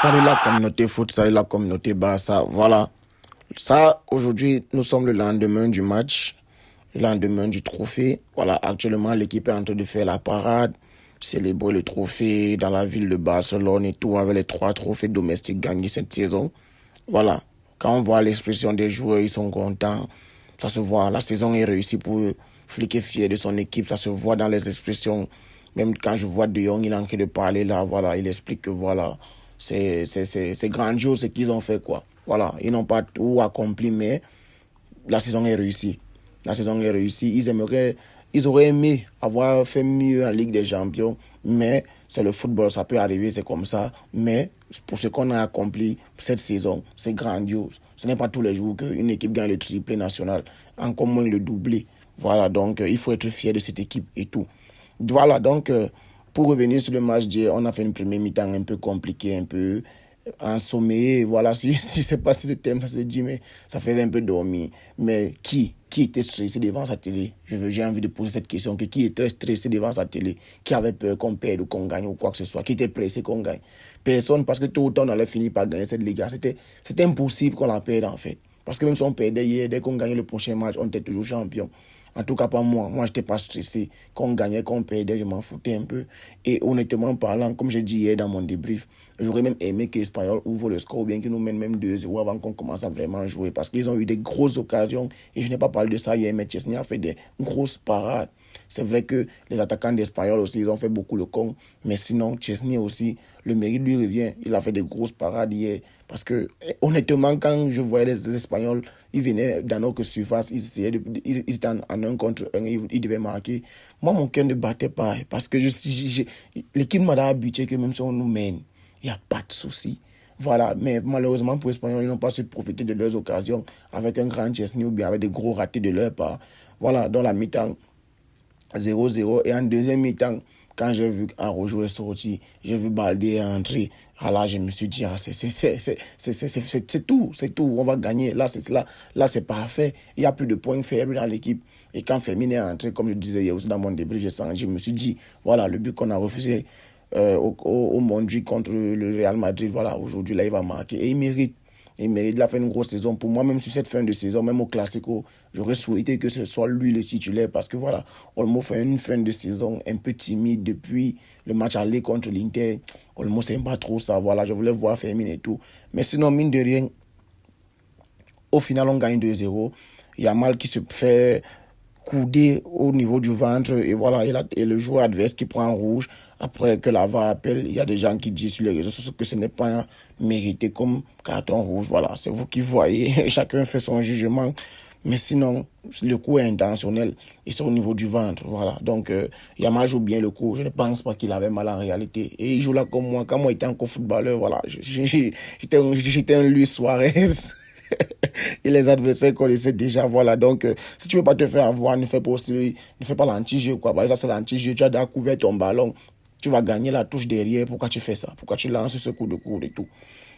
Salut la communauté foot, salut la communauté Barça. Voilà. Ça, aujourd'hui, nous sommes le lendemain du match, le lendemain du trophée. Voilà, actuellement, l'équipe est en train de faire la parade, célébrer le trophée dans la ville de Barcelone et tout, avec les 3 trophées domestiques gagnés cette saison. Voilà. Quand on voit l'expression des joueurs, ils sont contents. Ça se voit. La saison est réussie pour eux. Flick est fier de son équipe. Ça se voit dans les expressions. Même quand je vois De Jong, il est en train de parler là. Voilà. Il explique que voilà. C'est grandiose ce qu'ils ont fait, quoi. Voilà. Ils n'ont pas tout accompli, mais la saison est réussie. La saison est réussie. Ils auraient aimé avoir fait mieux en Ligue des Champions, mais c'est le football, ça peut arriver, c'est comme ça. Mais pour ce qu'on a accompli cette saison, c'est grandiose. Ce n'est pas tous les jours qu'une équipe gagne le triplé national, encore moins le doublé. Voilà, donc il faut être fier de cette équipe et tout. Voilà, donc pour revenir sur le match d'hier, on a fait une première mi-temps un peu compliquée, un peu ensommeillé. Voilà, si c'est pas si le thème, ça se dit, mais ça faisait un peu dormir. Mais qui était stressé devant sa télé? J'ai envie de poser cette question. Qui est très stressé devant sa télé? Qui avait peur qu'on perde ou qu'on gagne ou quoi que ce soit? Qui était pressé qu'on gagne? Personne, parce que tôt ou tard, on allait finir par gagner cette Liga. C'était impossible qu'on la perde, en fait. Parce que même si on perdait hier, dès qu'on gagnait le prochain match, on était toujours champion. En tout cas, pas moi. Moi, je n'étais pas stressé. Qu'on gagnait, qu'on perdait, je m'en foutais un peu. Et honnêtement parlant, comme j'ai dit hier dans mon débrief, j'aurais même aimé que l'Espagnol ouvre le score ou bien qu'ils nous mènent même 2-0 avant qu'on commence à vraiment jouer. Parce qu'ils ont eu des grosses occasions. Et je n'ai pas parlé de ça hier, mais Chesney a fait des grosses parades. C'est vrai que les attaquants d'Espagnol aussi, ils ont fait beaucoup le con. Mais sinon, Chesney aussi, le mérite lui revient. Il a fait des grosses parades hier. Parce que, honnêtement, quand je voyais les Espagnols, ils venaient dans notre surface, ils étaient en un contre un, ils devaient marquer. Moi, mon cœur ne battait pas. Parce que l'équipe m'a habitué que même si on nous mène, il n'y a pas de souci. Voilà, mais malheureusement pour les Espagnols, ils n'ont pas su profiter de leurs occasions avec un grand Chesney ou bien avec des gros ratés de leur part. Voilà, dans la mi-temps, 0-0. Et en deuxième mi-temps, quand j'ai vu Araujo est sorti, j'ai vu Baldé entrer. Ah là, je me suis dit, ah, c'est tout, on va gagner. Là, c'est parfait. Il n'y a plus de points faibles dans l'équipe. Et quand Fermin est entré, comme je disais hier aussi dans mon débrief, je me suis dit, voilà, le but qu'on a refusé au Mondri contre le Real Madrid, voilà, aujourd'hui, là, il va marquer. Et il mérite. Il mérite de la faire une grosse saison. Pour moi, même sur cette fin de saison, même au Classico, j'aurais souhaité que ce soit lui le titulaire parce que voilà, Olmo fait une fin de saison un peu timide depuis le match aller contre l'Inter. Olmo, c'est pas trop ça. Voilà, je voulais voir Fermin et tout. Mais sinon, mine de rien, au final, on gagne 2-0. Il y a Mal qui se fait couder au niveau du ventre et voilà, et le joueur adverse qui prend un rouge après que la VAR appelle. Il y a des gens qui disent sur les réseaux sociaux que ce n'est pas mérité comme carton rouge. Voilà, c'est vous qui voyez. Chacun fait son jugement. Mais sinon, le coup est intentionnel. Et c'est au niveau du ventre. Voilà. Donc, Yamal joue bien le coup. Je ne pense pas qu'il avait mal en réalité. Et il joue là comme moi. Quand moi, j'étais encore footballeur, voilà. J'étais un Luis Suarez. Et les adversaires connaissaient déjà, voilà. Donc, si tu veux pas te faire avoir, ne fais pas l'anti-jeu, quoi. Par exemple, c'est l'anti-jeu, tu as déjà couvert ton ballon, tu vas gagner la touche derrière. Pourquoi tu fais ça? Pourquoi tu lances ce coup de coude et tout?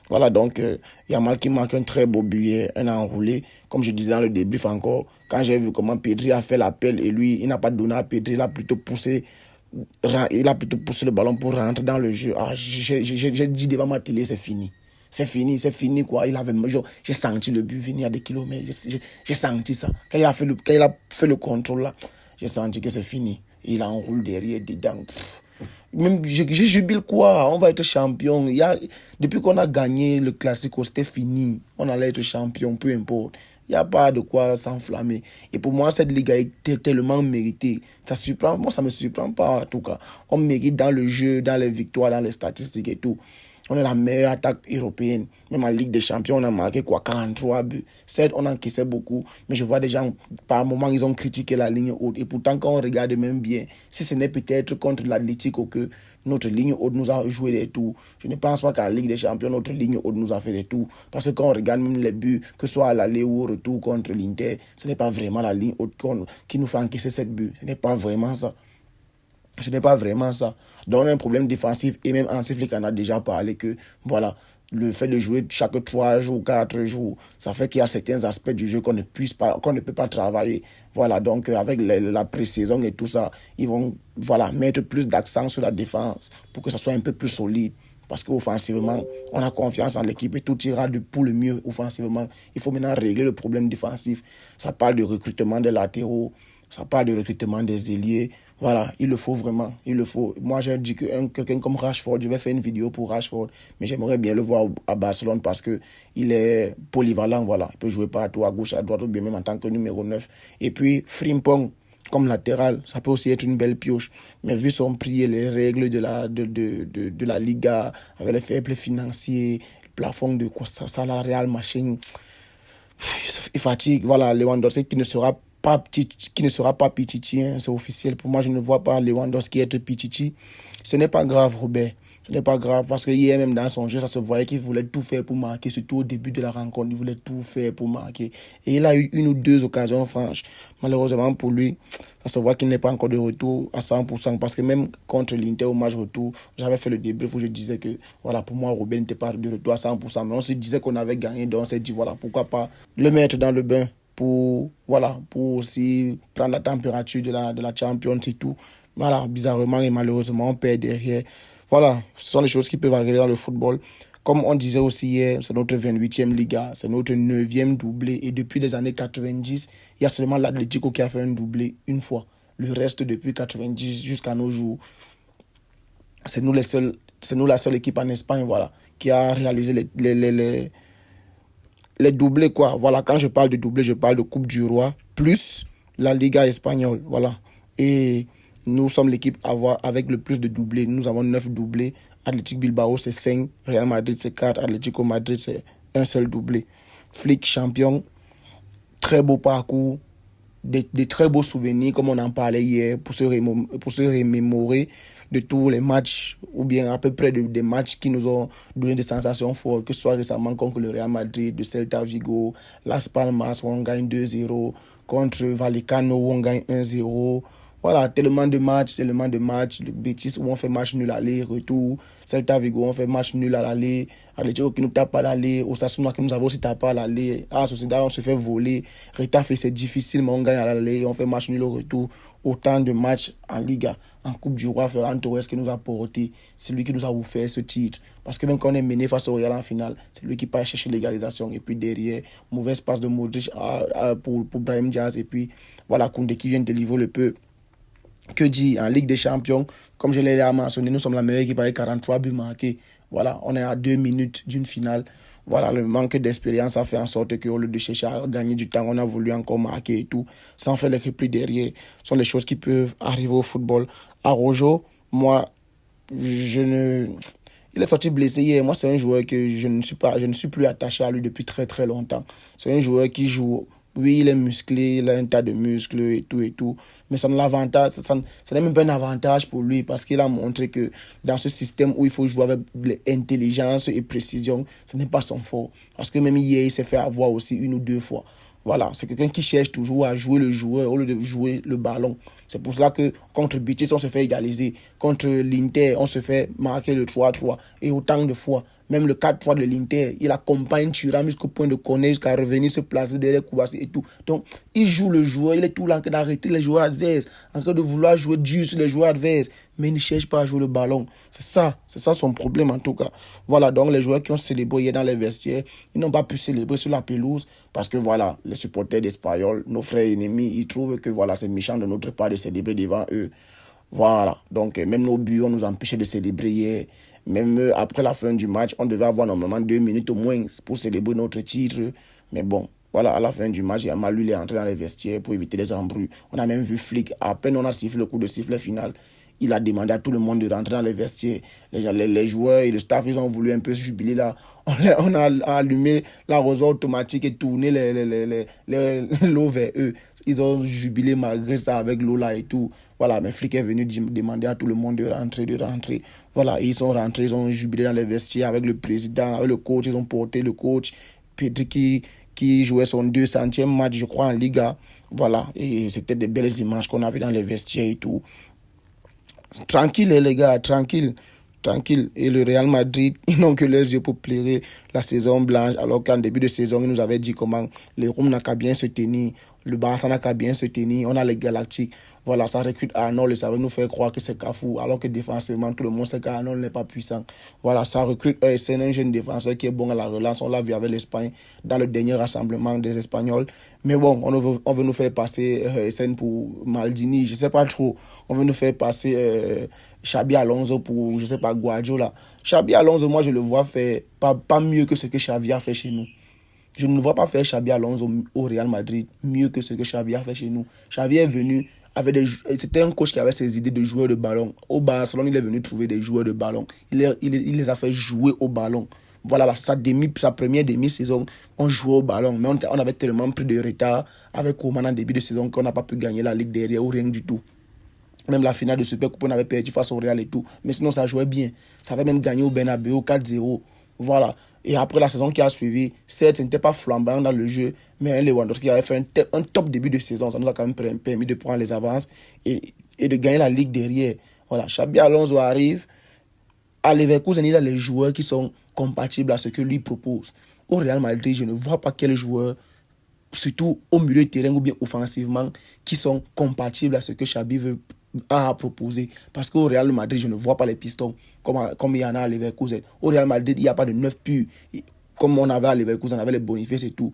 Voilà, donc, Yamal qui marque un très beau billet, un enroulé. Comme je disais dans le débrief encore, quand j'ai vu comment Pedri a fait l'appel et lui, il n'a pas donné à Pedri, il a plutôt poussé le ballon pour rentrer dans le jeu. Ah, j'ai dit devant ma télé, c'est fini. C'est fini quoi. J'ai senti le but venir à des kilomètres. J'ai senti ça. Quand il a fait le contrôle là, j'ai senti que c'est fini. Il enroule derrière, dedans. Même, je jubile quoi. On va être champion. Depuis qu'on a gagné le Classico, c'était fini. On allait être champion, peu importe. Il n'y a pas de quoi s'enflammer. Et pour moi, cette Ligue a été tellement méritée. Moi, ça ne me surprend pas en tout cas. On mérite dans le jeu, dans les victoires, dans les statistiques et tout. On est la meilleure attaque européenne. Même en Ligue des Champions, on a marqué quoi, 43 buts. Certes, on encaissait beaucoup, mais je vois des gens, par moment, ils ont critiqué la ligne haute. Et pourtant, quand on regarde même bien, si ce n'est peut-être contre l'Atlético que notre ligne haute nous a joué des tours, je ne pense pas qu'en Ligue des Champions, notre ligne haute nous a fait des tours. Parce que quand on regarde même les buts, que ce soit à l'aller ou au retour contre l'Inter, ce n'est pas vraiment la ligne haute qui nous fait encaisser 7 buts. Ce n'est pas vraiment ça. Ce n'est pas vraiment ça. Donc, on a un problème défensif et même Hansi Flick en a déjà parlé que, voilà, le fait de jouer chaque 3 jours, 4 jours, ça fait qu'il y a certains aspects du jeu qu'on ne peut pas travailler. Voilà, donc avec la pré-saison et tout ça, ils vont, voilà, mettre plus d'accent sur la défense pour que ça soit un peu plus solide. Parce qu'offensivement, on a confiance en l'équipe et tout ira pour le mieux offensivement. Il faut maintenant régler le problème défensif. Ça parle de recrutement des latéraux, ça parle de recrutement des ailiers. Voilà, il le faut vraiment, il le faut. Moi, j'ai dit que quelqu'un comme Rashford, je vais faire une vidéo pour Rashford, mais j'aimerais bien le voir à Barcelone parce que il est polyvalent, voilà. Il peut jouer partout, à gauche, à droite, ou bien même en tant que numéro 9. Et puis, Frimpong, comme latéral, ça peut aussi être une belle pioche. Mais vu son prix et les règles de la Liga, avec les faibles financiers, le plafond de salarial, machin, il fatigue. Voilà, Lewandowski qui ne sera pas Pichichi, hein, c'est officiel. Pour moi, je ne vois pas Lewandowski être Pichichi. Ce n'est pas grave, Robert. Ce n'est pas grave parce que hier même dans son jeu, ça se voyait qu'il voulait tout faire pour marquer, surtout au début de la rencontre. Il voulait tout faire pour marquer. Et il a eu une ou deux occasions franches. Malheureusement pour lui, ça se voit qu'il n'est pas encore de retour à 100% parce que même contre l'Inter au match retour, j'avais fait le débrief où je disais que voilà, pour moi, Robert n'était pas de retour à 100%. Mais on se disait qu'on avait gagné, donc on s'est dit voilà, pourquoi pas le mettre dans le bain pour aussi prendre la température de la Champions et tout. Voilà, bizarrement et malheureusement, on perd derrière. Voilà, ce sont les choses qui peuvent arriver dans le football. Comme on disait aussi hier, c'est notre 28e Liga, c'est notre 9e doublé. Et depuis les années 90, il y a seulement l'Atlético qui a fait un doublé une fois. Le reste, depuis 90 jusqu'à nos jours, c'est nous la seule équipe en Espagne, voilà, qui a réalisé les doublés, quoi. Voilà, quand je parle de doublé, je parle de Coupe du Roi, plus la Liga espagnole, voilà. Et nous sommes l'équipe avec le plus de doublés. Nous avons 9 doublés. Athletic Bilbao, c'est 5. Real Madrid, c'est 4. Atlético Madrid, c'est un seul doublé. Flick, champion. Très beau parcours. Des très beaux souvenirs, comme on en parlait hier, pour se remémorer de tous les matchs, ou bien à peu près des matchs qui nous ont donné des sensations fortes, que ce soit récemment contre le Real Madrid, de Celta Vigo, Las Palmas, où on gagne 2-0, contre Vallecano, où on gagne 1-0. Voilà, tellement de matchs, le Betis où on fait match nul aller, retour, Celta Vigo on fait match nul à l'aller, Atlético qui nous tape à l'aller, Osasuna qui nous avait aussi tapé à l'aller, à Sociedad on se fait voler, Retafe c'est difficile mais on gagne à l'aller, on fait match nul au retour, autant de matchs en Liga, en Coupe du Roi, Ferran Torres qui nous a porté, c'est lui qui nous a offert ce titre, parce que même quand on est mené face au Real en finale, c'est lui qui part chercher l'égalisation, et puis derrière, mauvaise passe de Modric pour Brahim Diaz, et puis voilà, Koundé qui vient de délivrer le peu. Que dit en Ligue des Champions, comme je l'ai mentionné, nous sommes la meilleure équipe avec 43 buts marqués. Voilà, on est à 2 minutes d'une finale. Voilà, le manque d'expérience a fait en sorte qu'au lieu de chercher à gagner du temps, on a voulu encore marquer et tout, sans faire les replis derrière. Ce sont les choses qui peuvent arriver au football. Rojo, moi, je ne... Il est sorti blessé hier. Moi, c'est un joueur que je ne suis plus attaché à lui depuis très très longtemps. C'est un joueur qui joue. Oui, il est musclé, il a un tas de muscles et tout. Mais ça n'est même pas un avantage pour lui parce qu'il a montré que dans ce système où il faut jouer avec intelligence et précision, ce n'est pas son fort. Parce que même hier, il s'est fait avoir aussi une ou deux fois. Voilà, c'est quelqu'un qui cherche toujours à jouer le joueur au lieu de jouer le ballon. C'est pour cela que contre Betis, on se fait égaliser. Contre l'Inter, on se fait marquer le 3-3. Et autant de fois, même le 4-3 de l'Inter, il accompagne Thuram jusqu'au point de connaître, jusqu'à revenir se placer derrière Kouassi et tout. Donc, il joue le joueur, il est tout là en train d'arrêter les joueurs adverses, en train de vouloir jouer dur sur les joueurs adverses, mais il ne cherche pas à jouer le ballon. C'est ça son problème en tout cas. Voilà, donc les joueurs qui ont célébré hier dans les vestiaires, ils n'ont pas pu célébrer sur la pelouse parce que voilà, les supporters d'Espanyol, nos frères ennemis, ils trouvent que voilà, c'est méchant de notre part de célébrer devant eux. Voilà, donc même nos buts, on nous empêchait de célébrer hier. Même après la fin du match, on devait avoir normalement 2 minutes au moins pour célébrer notre titre. Mais bon, voilà, à la fin du match, Malu est entré dans les vestiaires pour éviter les embrouilles. On a même vu Flick, à peine on a sifflé le coup de sifflet final, il a demandé à tout le monde de rentrer dans les vestiaires. Les joueurs et le staff, ils ont voulu un peu se jubiler là. On a allumé l'arrosoir automatique et tourné l'eau vers eux. Ils ont jubilé malgré ça avec l'eau là et tout. Voilà, mais Flick est venu demander à tout le monde de rentrer. Voilà, et ils sont rentrés, ils ont jubilé dans les vestiaires avec le président, avec le coach. Ils ont porté le coach Pedri qui jouait son 200e match, je crois, en Liga. Voilà, et c'était des belles images qu'on a vues dans les vestiaires et tout. Tranquille, les gars, tranquille. Et le Real Madrid, ils n'ont que leurs yeux pour pleurer la saison blanche, alors qu'en début de saison, ils nous avaient dit comment les Roms n'ont qu'à bien se tenir. Le Barça n'a qu'à bien se tenir. On a les Galactiques. Voilà, ça recrute Arnold et ça veut nous faire croire que c'est Cafou, alors que défensivement, tout le monde sait qu'Arnold n'est pas puissant. Voilà, ça recrute ESN, un jeune défenseur qui est bon à la relance. On l'a vu avec l'Espagne dans le dernier rassemblement des Espagnols. Mais bon, on veut nous faire passer ESN pour Maldini, je sais pas trop. On veut nous faire passer Xabi Alonso pour, je sais pas, Guardiola. Xabi Alonso, moi, je le vois faire pas mieux que ce que Xavi a fait chez nous. Je ne vois pas faire Xabi Alonso au Real Madrid mieux que ce que Xavi a fait chez nous. Xavi est venu avec c'était un coach qui avait ses idées de joueurs de ballon. Au Barcelone, il est venu trouver des joueurs de ballon. Il les a fait jouer au ballon. Voilà, sa première demi-saison, on jouait au ballon. Mais on avait tellement pris de retard avec Koeman en début de saison qu'on n'a pas pu gagner la Ligue derrière ou rien du tout. Même la finale de Super Coupe, on avait perdu face au Real et tout. Mais sinon, ça jouait bien. Ça avait même gagné au Bernabeu 4-0. Voilà. Et après la saison qui a suivi, certes, ce n'était pas flambant dans le jeu, mais Lewandowski avait fait un top début de saison. Ça nous a quand même permis de prendre les avances et de gagner la Ligue derrière. Voilà. Xabi Alonso arrive. À Leverkusen, il a les joueurs qui sont compatibles à ce que lui propose. Au Real Madrid, je ne vois pas quels joueurs, surtout au milieu de terrain ou bien offensivement, qui sont compatibles à ce que Xabi veut à proposer. Parce qu'au Real Madrid, je ne vois pas les pistons comme il y en a à Leverkusen. Au Real Madrid, il n'y a pas de neuf purs. Comme on avait à Leverkusen, on avait les Boniface et tout.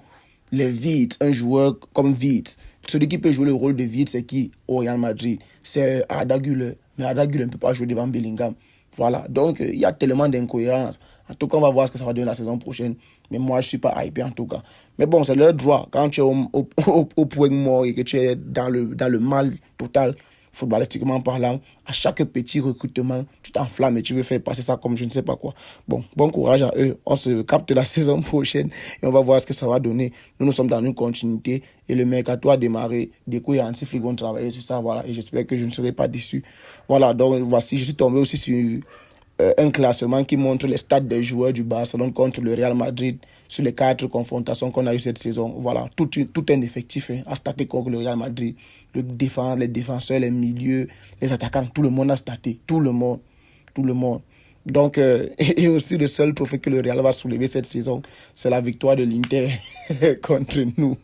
Les Vides, un joueur comme Vides. Celui qui peut jouer le rôle de Vides, c'est qui au Real Madrid? C'est Arda Güler. Mais Arda Güler ne peut pas jouer devant Bellingham. Voilà, donc il y a tellement d'incohérences. En tout cas, on va voir ce que ça va donner la saison prochaine. Mais moi, je ne suis pas hypé en tout cas. Mais bon, c'est leur droit. Quand tu es au point mort et que tu es dans le mal total, footballistiquement parlant, à chaque petit recrutement, tu t'enflammes et tu veux faire passer ça comme je ne sais pas quoi. Bon courage à eux. On se capte la saison prochaine et on va voir ce que ça va donner. Nous sommes dans une continuité et le mercato a démarré. Deco et Hansi Flick vont travailler sur ça. Voilà, et j'espère que je ne serai pas déçu. Voilà, donc voici, je suis tombé aussi sur un classement qui montre les stats des joueurs du Barcelone contre le Real Madrid sur les 4 confrontations qu'on a eues cette saison. Voilà, tout un effectif à stater contre le Real Madrid. Les défenseurs, les milieux, les attaquants, tout le monde a staté. Tout le monde. Donc, et aussi le seul trophée que le Real va soulever cette saison, c'est la victoire de l'Inter contre nous.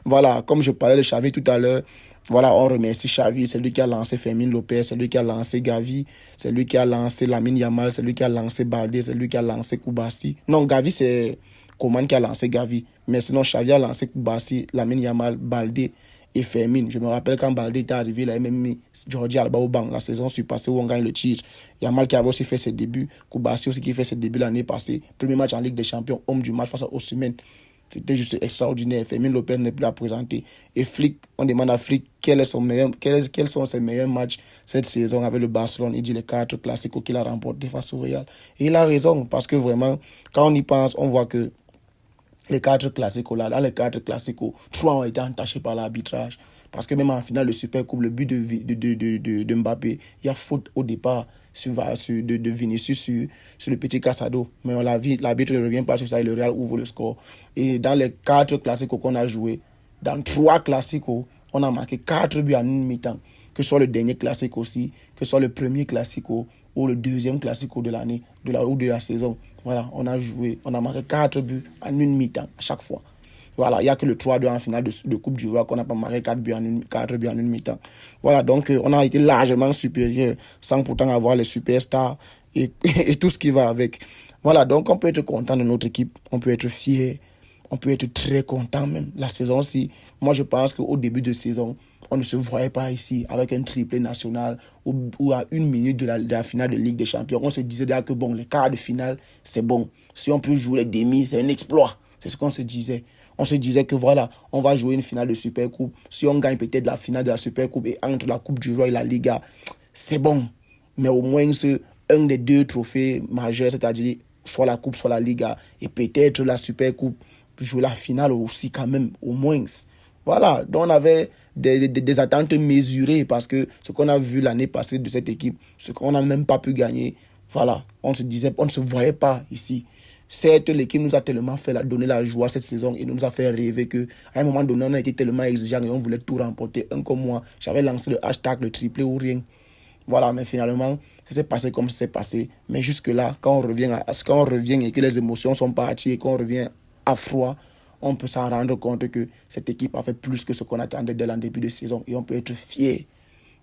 Voilà, comme je parlais de Xavi tout à l'heure, voilà, on remercie Xavi, c'est lui qui a lancé Fermin Lopez, c'est lui qui a lancé Gavi, c'est lui qui a lancé Lamine Yamal, c'est lui qui a lancé Baldé, c'est lui qui a lancé Koubassi. Non, Gavi, c'est Coman qui a lancé Gavi. Mais sinon, Xavi a lancé Koubassi, Lamine Yamal, Baldé et Fermin. Je me rappelle quand Baldé était arrivé, il a même mis Jordi Alba au banc la saison surpassée où on gagne le titre. Yamal qui avait aussi fait ses débuts, Koubassi aussi qui fait ses débuts l'année passée. Premier match en Ligue des Champions, homme du match face à Osimhen. C'était juste extraordinaire. Fermin Lopez n'est plus à présenter. Et Flick, on demande à Flick quels sont ses meilleurs matchs cette saison avec le Barcelone. Il dit les 4 classiques qu'il a remportés face au Real. Et il a raison, parce que vraiment, quand on y pense, on voit que les 4 classiques, là, dans les 4 classiques, 3 ont été entachés par l'arbitrage. Parce que même en finale de Super Coupe, le but de Mbappé, il y a faute au départ de Vinicius sur le petit Casado. Mais on l'a vu, l'arbitre ne revient pas sur ça et le Real ouvre le score. Et dans les 4 classiques qu'on a joués, dans 3 classiques, on a marqué 4 buts en une mi-temps. Que ce soit le dernier classique aussi, que ce soit le premier classique ou le deuxième classique de l'année ou de la saison. Voilà, on a marqué 4 buts en une mi-temps à chaque fois. Voilà, il n'y a que le 3-2 en finale de Coupe du Roi qu'on n'a pas marqué 4 buts en une mi-temps. Voilà, donc on a été largement supérieur sans pourtant avoir les superstars et tout ce qui va avec. Voilà, donc on peut être content de notre équipe, on peut être fier, on peut être très content même. La saison-ci, moi je pense qu'au début de saison, on ne se voyait pas ici avec un triplé national ou à 1 minute de la finale de Ligue des Champions. On se disait déjà que bon, les quarts de finale, c'est bon. Si on peut jouer les demi, c'est un exploit. C'est ce qu'on se disait. On se disait que voilà, on va jouer une finale de Super Coupe. Si on gagne peut-être la finale de la Super Coupe et entre la Coupe du Roi et la Liga, c'est bon. Mais au moins, un des 2 trophées majeurs, c'est-à-dire soit la Coupe, soit la Liga, et peut-être la Super Coupe, jouer la finale aussi quand même, au moins. Voilà, donc on avait des attentes mesurées parce que ce qu'on a vu l'année passée de cette équipe, ce qu'on n'a même pas pu gagner, voilà, on se disait, on ne se voyait pas ici. Certes, l'équipe nous a tellement donné la joie cette saison et nous a fait rêver qu'à un moment donné, on a été tellement exigeant et on voulait tout remporter. Un comme moi, j'avais lancé le hashtag, le triplé ou rien. Voilà, mais finalement, ça s'est passé comme ça s'est passé. Mais jusque-là, quand on revient et que les émotions sont parties et qu'on revient à froid, on peut s'en rendre compte que cette équipe a fait plus que ce qu'on attendait dès le début de saison. Et on peut être fier.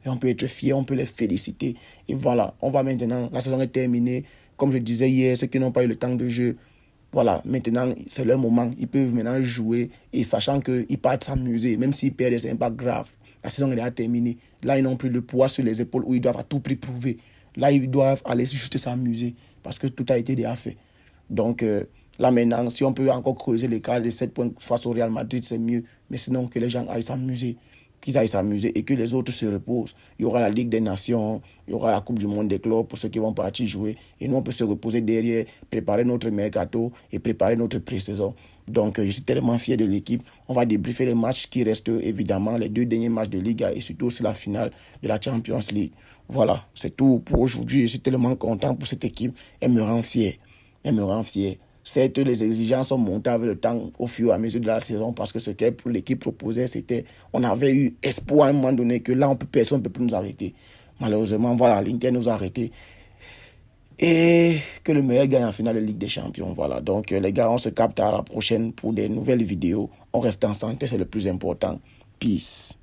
Et on peut être fier, on peut les féliciter. Et voilà, on va maintenant, la saison est terminée. Comme je disais hier, ceux qui n'ont pas eu le temps de jeu, voilà, maintenant, c'est leur moment. Ils peuvent maintenant jouer et sachant qu'ils partent s'amuser, même s'ils perdent, c'est pas grave. La saison est déjà terminée. Là, ils n'ont plus le poids sur les épaules où ils doivent à tout prix prouver. Là, ils doivent aller juste s'amuser parce que tout a été déjà fait. Donc, là maintenant, si on peut encore creuser l'écart de 7 points face au Real Madrid, c'est mieux. Mais sinon, que les gens aillent s'amuser. Qu'ils aillent s'amuser et que les autres se reposent. Il y aura la Ligue des Nations, il y aura la Coupe du Monde des clubs pour ceux qui vont partir jouer. Et nous, on peut se reposer derrière, préparer notre mercato et préparer notre pré-saison. Donc, je suis tellement fier de l'équipe. On va débriefer les matchs qui restent, évidemment, les 2 derniers matchs de Liga et surtout aussi la finale de la Champions League. Voilà, c'est tout pour aujourd'hui. Je suis tellement content pour cette équipe. Elle me rend fier. Elle me rend fier. Certes, les exigences sont montées avec le temps au fur et à mesure de la saison parce que ce que l'équipe proposait, c'était, on avait eu espoir à un moment donné que là, personne ne peut plus nous arrêter. Malheureusement, voilà, l'Inter nous a arrêtés. Et que le meilleur gagne en finale de Ligue des Champions. Voilà, donc les gars, on se capte à la prochaine pour des nouvelles vidéos. On reste en santé, c'est le plus important. Peace.